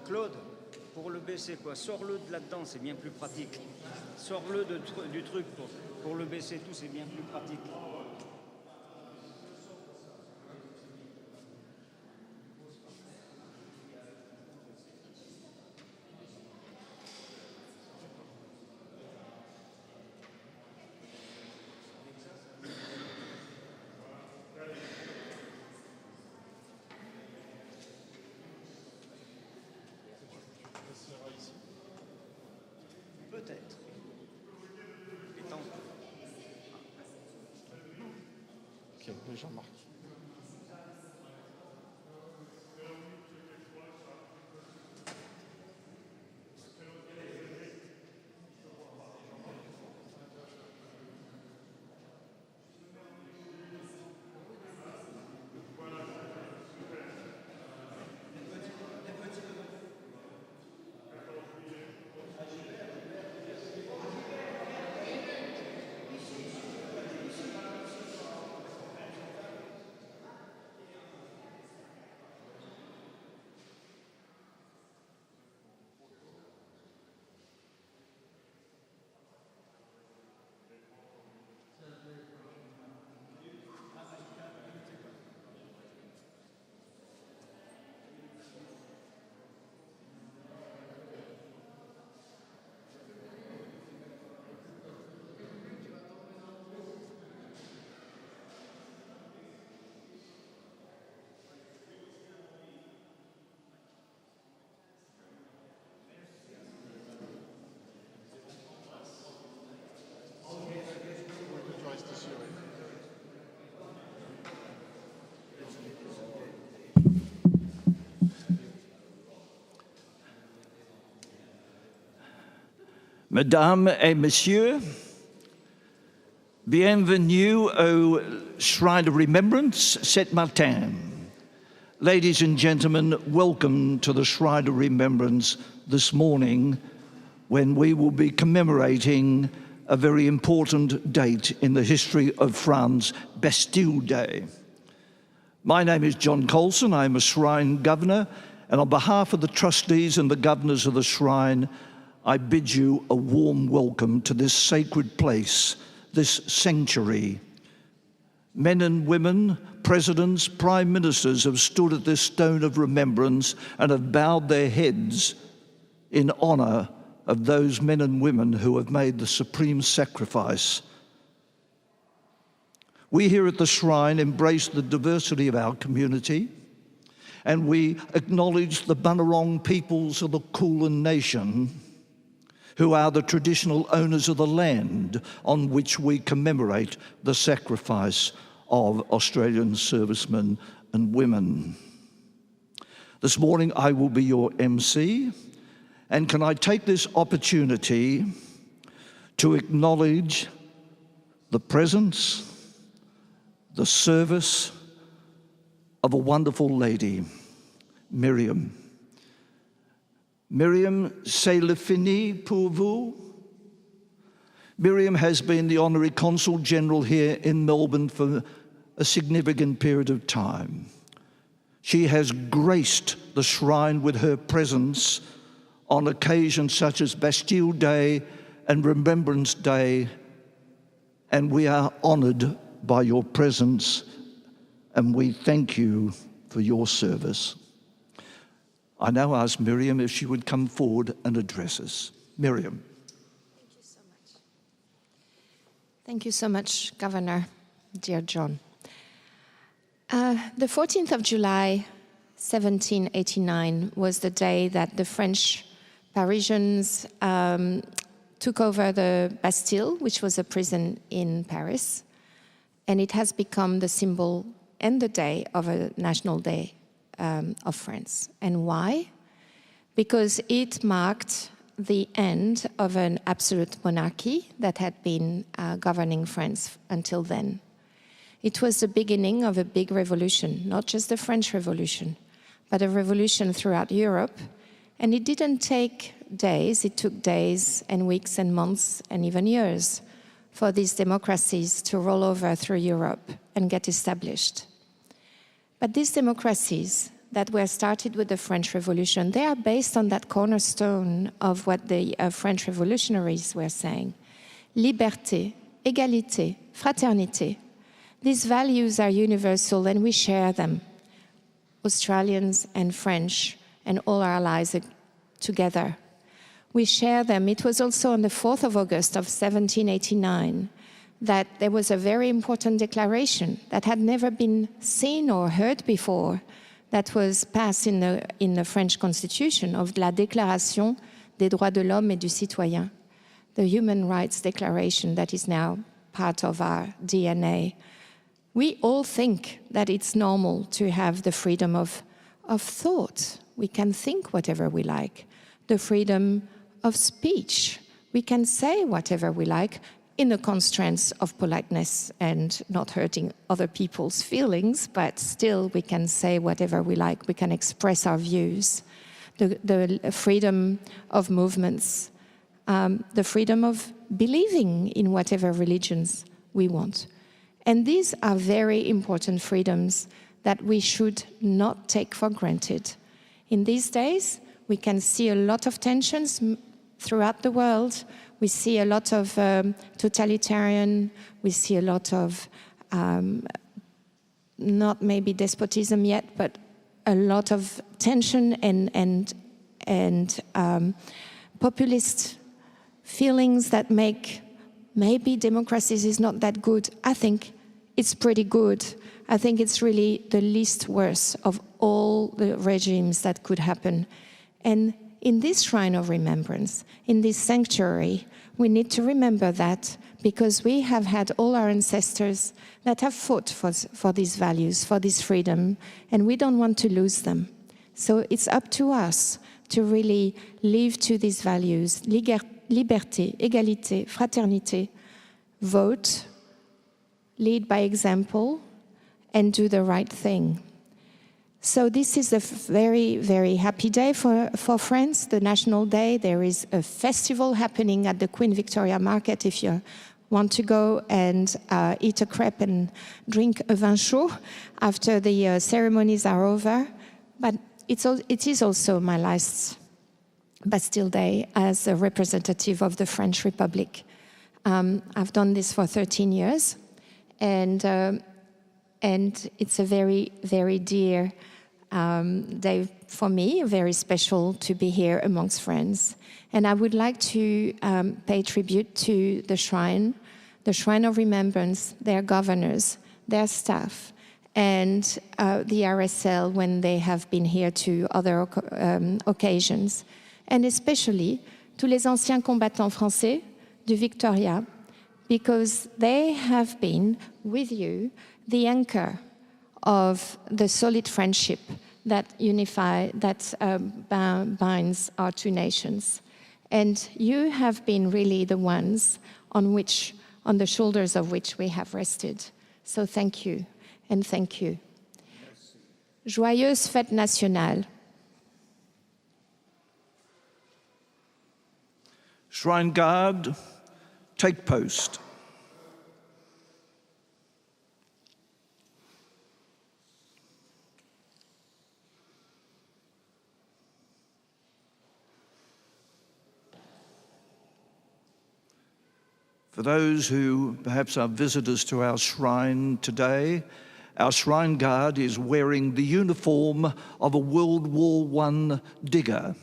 Claude, pour le baisser, quoi. Sors-le de là-dedans, c'est bien plus pratique. Sors-le du truc pour le baisser, tout, c'est bien plus pratique. Peut-être. Ok, Jean-Marc. Mesdames et Messieurs, bienvenue au Shrine of Remembrance cet matin. Ladies and gentlemen, welcome to the Shrine of Remembrance this morning, when we will be commemorating a very important date in the history of France, Bastille Day. My name is John Colson. I'm a Shrine Governor, and on behalf of the trustees and the governors of the Shrine, I bid you a warm welcome to this sacred place, this sanctuary. Men and women, presidents, prime ministers have stood at this stone of remembrance and have bowed their heads in honor of those men and women who have made the supreme sacrifice. We here at the Shrine embrace the diversity of our community, and we acknowledge the Bunurong peoples of the Kulin Nation, who are the traditional owners of the land on which we commemorate the sacrifice of Australian servicemen and women. This morning I will be your MC, and can I take this opportunity to acknowledge the presence, the service of a wonderful lady, Miriam. Miriam, c'est le fini pour vous? Miriam has been the Honorary Consul General here in Melbourne for a significant period of time. She has graced the Shrine with her presence on occasions such as Bastille Day and Remembrance Day, and we are honoured by your presence, and we thank you for your service. I now ask Miriam if she would come forward and address us. Miriam. Thank you so much. Thank you so much, Governor, dear John. The 14th of July, 1789 was the day that the French Parisians took over the Bastille, which was a prison in Paris, and it has become the symbol and the day of a national day of France. And why? Because it marked the end of an absolute monarchy that had been governing France until then. It was the beginning of a big revolution, not just the French Revolution, but a revolution throughout Europe. And it didn't take days, it took days and weeks and months and even years for these democracies to roll over through Europe and get established. But these democracies that were started with the French Revolution, they are based on that cornerstone of what the French revolutionaries were saying. Liberté, égalité, fraternité. These values are universal and we share them, Australians and French and all our allies together. We share them. It was also on the 4th of August of 1789 that there was a very important declaration that had never been seen or heard before that was passed in the French Constitution of la Déclaration des droits de l'homme et du citoyen, the Human Rights Declaration that is now part of our DNA. We all think that it's normal to have the freedom of thought. We can think whatever we like. The freedom of speech. We can say whatever we like in the constraints of politeness and not hurting other people's feelings, but still we can say whatever we like. We can express our views. The freedom of movements, the freedom of believing in whatever religions we want. And these are very important freedoms that we should not take for granted. In these days, we can see a lot of tensions throughout the world. We see a lot of totalitarian, we see a lot of, not maybe despotism yet, but a lot of tension and populist feelings that make maybe democracies is not that good. I think it's pretty good. I think it's really the least worst of all the regimes that could happen. And in this shrine of remembrance, in this sanctuary, we need to remember that because we have had all our ancestors that have fought for these values, for this freedom, and we don't want to lose them. So it's up to us to really live to these values, liberté, égalité, fraternité, vote, lead by example, and do the right thing. So this is a very, very happy day for France, the National Day. There is a festival happening at the Queen Victoria Market if you want to go and eat a crepe and drink a vin chaud after the ceremonies are over. But it is also my last Bastille Day as a representative of the French Republic. I've done this for 13 years, and it's a very, very dear day for me, very special to be here amongst friends. And I would like to pay tribute to the Shrine of Remembrance, their governors, their staff, and the RSL when they have been here to other occasions, and especially to les Anciens Combattants Francais du Victoria, because they have been with you the anchor of the solid friendship that binds our two nations. And you have been really the ones on the shoulders of which we have rested. So thank you, and thank you. Joyeuse fête nationale. Shrine Guard, take post. For those who perhaps are visitors to our shrine today, our Shrine Guard is wearing the uniform of a World War I digger,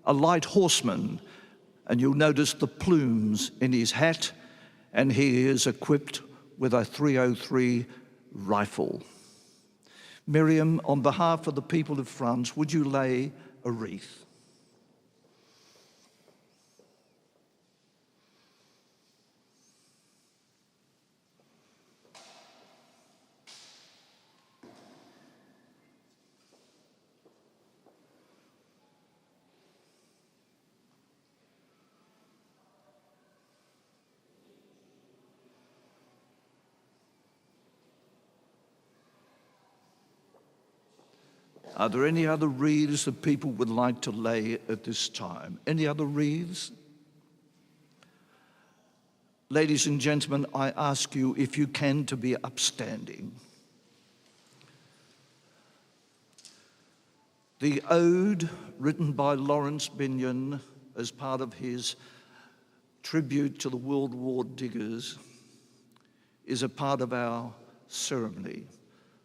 a light horseman, and you'll notice the plumes in his hat, and he is equipped with a .303 rifle. Miriam, on behalf of the people of France, would you lay a wreath? Are there any other wreaths that people would like to lay at this time? Any other wreaths? Ladies and gentlemen, I ask you, if you can, to be upstanding. The ode, written by Lawrence Binyon as part of his tribute to the World War diggers, is a part of our ceremony,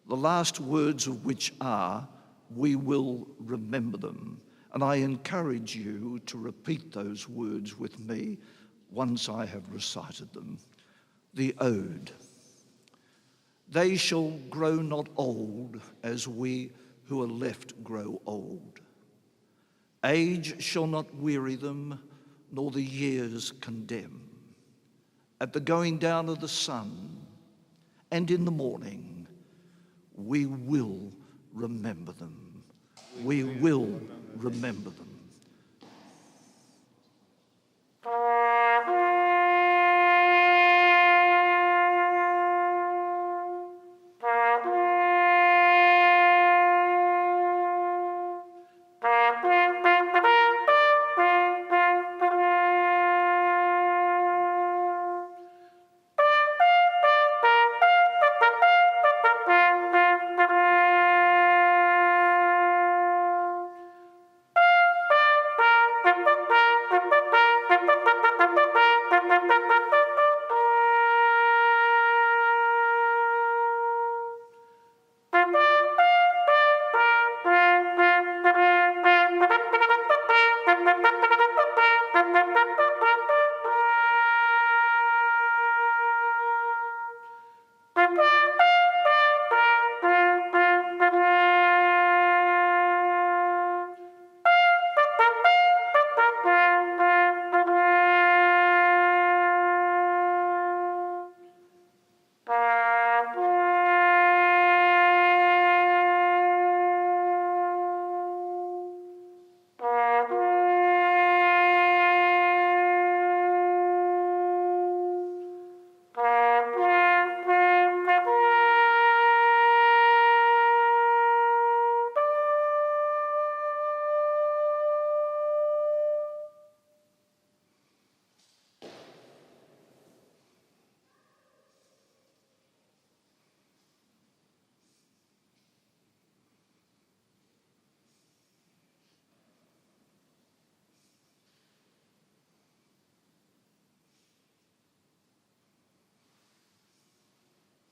the last words of which are, "We will remember them." And I encourage you to repeat those words with me once I have recited them. The ode. They shall grow not old as we who are left grow old. Age shall not weary them, nor the years condemn. At the going down of the sun and in the morning, we will remember them. We will remember them.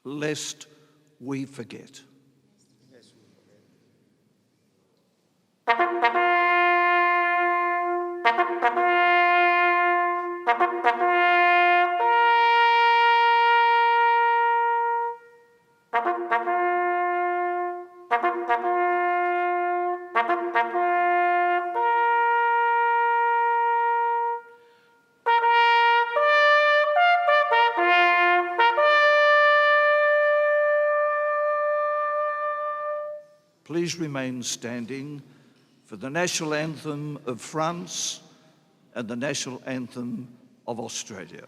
Lest we forget. Please remain standing for the national anthem of France and the national anthem of Australia.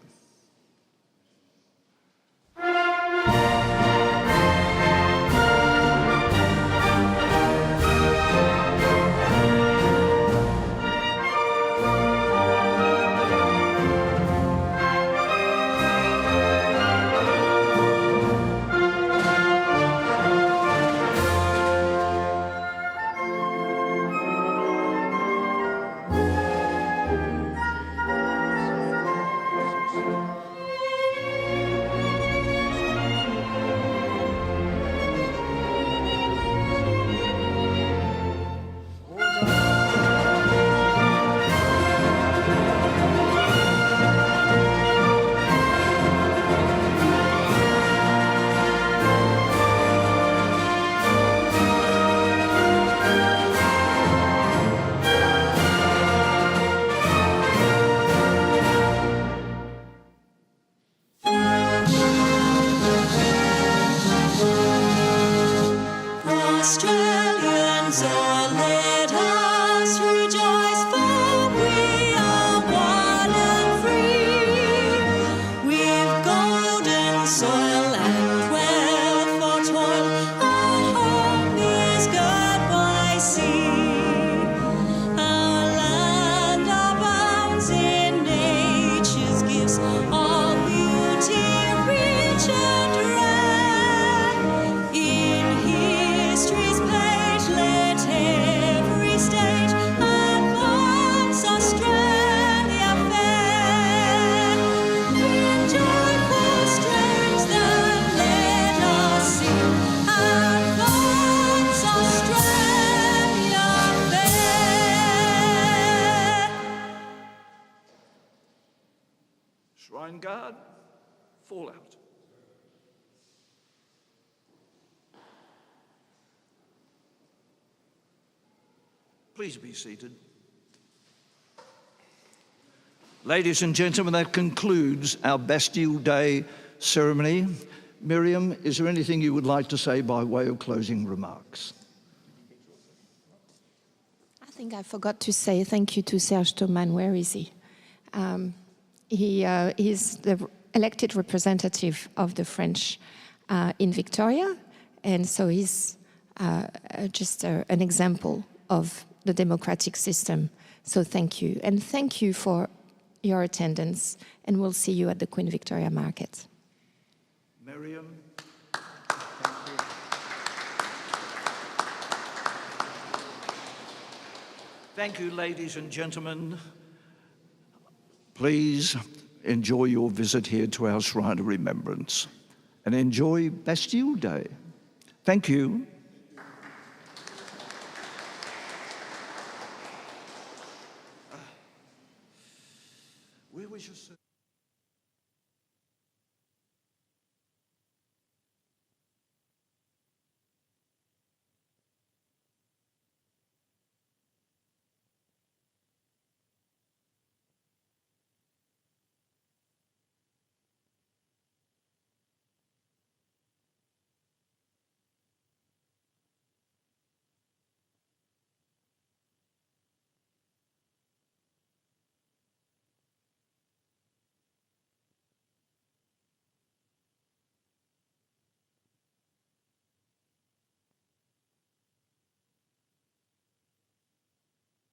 History's page, let fallout. Please be seated. Ladies and gentlemen, that concludes our Bastille Day ceremony. Miriam, is there anything you would like to say by way of closing remarks? I think I forgot to say thank you to Serge Thoman. Where is he? He is the elected representative of the French in Victoria, and so he's just an example of the democratic system. So thank you, and thank you for your attendance, and we'll see you at the Queen Victoria Market. Miriam? Thank you, ladies and gentlemen. Please enjoy your visit here to our Shrine of Remembrance and enjoy Bastille Day. Thank you. Where was your